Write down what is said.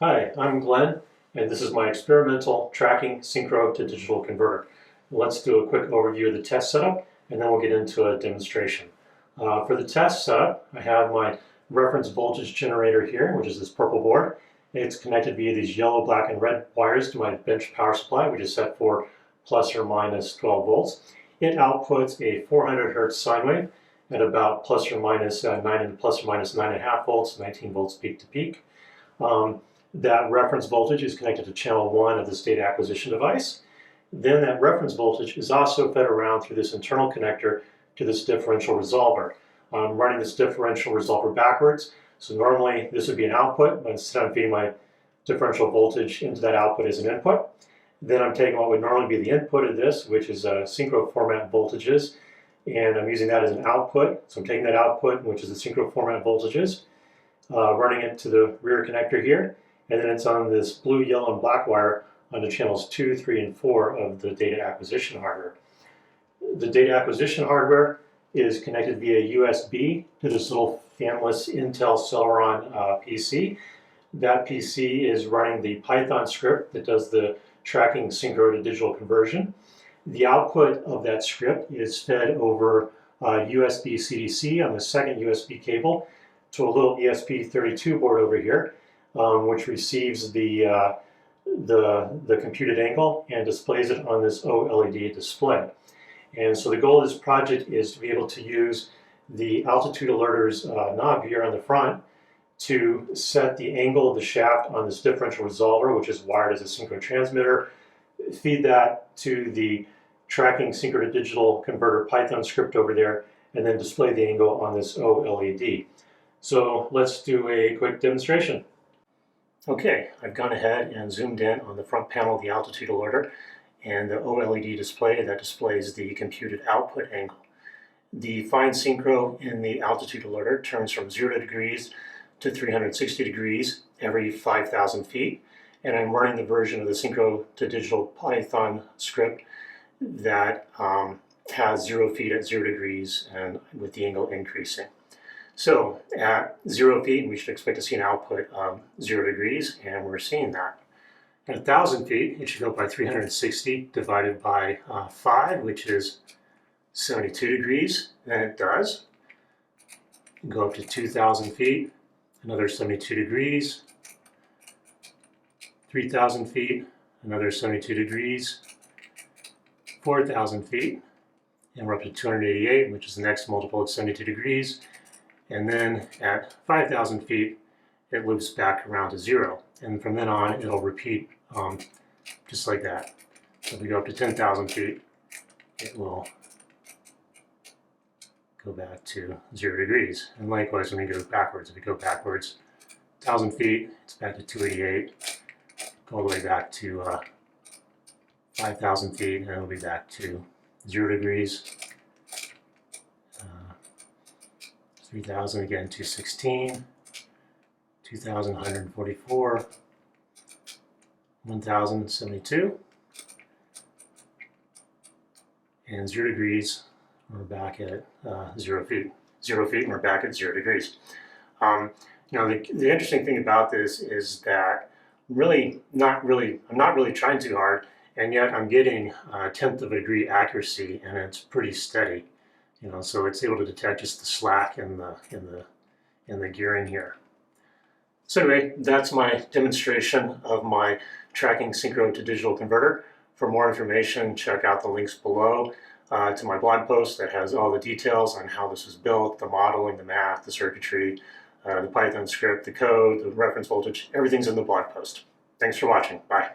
Hi, I'm Glenn, and this is my experimental tracking synchro-to-digital converter. Let's do a quick overview of the test setup, and then we'll get into a demonstration. For the test setup, I have my reference voltage generator here, which is this purple board. It's connected via these yellow, black, and red wires to my bench power supply, which is set for plus or minus 12 volts. It outputs a 400 hertz sine wave at about plus or minus 9.5 volts, 19 volts peak to peak. That reference voltage is connected to channel 1 of this data acquisition device. Then that reference voltage is also fed around through this internal connector to this differential resolver. I'm running this differential resolver backwards. So normally this would be an output, but instead I'm feeding my differential voltage into that output as an input. Then I'm taking what would normally be the input of this, which is synchro format voltages, and I'm using that as an output. So I'm taking that output, which is the synchro format voltages, running it to the rear connector here, and then it's on this blue, yellow, and black wire onto channels 2, 3, and 4 of the data acquisition hardware. The data acquisition hardware is connected via USB to this little fanless Intel Celeron PC. That PC is running the Python script that does the tracking synchro-to-digital conversion. The output of that script is fed over USB CDC on the second USB cable to a little ESP32 board over here, which receives the computed angle and displays it on this OLED display. And so the goal of this project is to be able to use the altitude alerter's knob here on the front to set the angle of the shaft on this differential resolver, which is wired as a synchro transmitter, feed that to the tracking synchro-to-digital converter Python script over there, and then display the angle on this OLED. So let's do a quick demonstration. Okay, I've gone ahead and zoomed in on the front panel of the altitude alerter and the OLED display that displays the computed output angle. The fine synchro in the altitude alerter turns from 0 degrees to 360 degrees every 5,000 feet, and I'm running the version of the synchro-to-digital Python script that has 0 feet at 0 degrees and with the angle increasing. So at 0 feet, we should expect to see an output of 0 degrees, and we're seeing that. At 1,000 feet, it should go by 360 divided by 5, which is 72 degrees, and it does. Go up to 2,000 feet, another 72 degrees. 3,000 feet, another 72 degrees. 4,000 feet, and we're up to 288, which is the next multiple of 72 degrees. And then at 5,000 feet, it loops back around to 0. And from then on, it'll repeat just like that. So if we go up to 10,000 feet, it will go back to 0 degrees. And likewise, when we go backwards, if we go backwards 1,000 feet, it's back to 288, go all the way back to 5,000 feet, and it'll be back to 0 degrees. 3,000 again, 216, 2,144, 1,072, and 0 degrees. We're back at 0 feet. 0 feet, and we're back at 0 degrees. You know, the interesting thing about this is that I'm not really trying too hard, and yet I'm getting a tenth of a degree accuracy, and it's pretty steady. You know, so it's able to detect just the slack in the gearing here. So anyway, that's my demonstration of my tracking synchro-to-digital converter. For more information, check out the links below to my blog post that has all the details on how this was built, the modeling, the math, the circuitry, the Python script, the code, the reference voltage. Everything's in the blog post. Thanks for watching. Bye.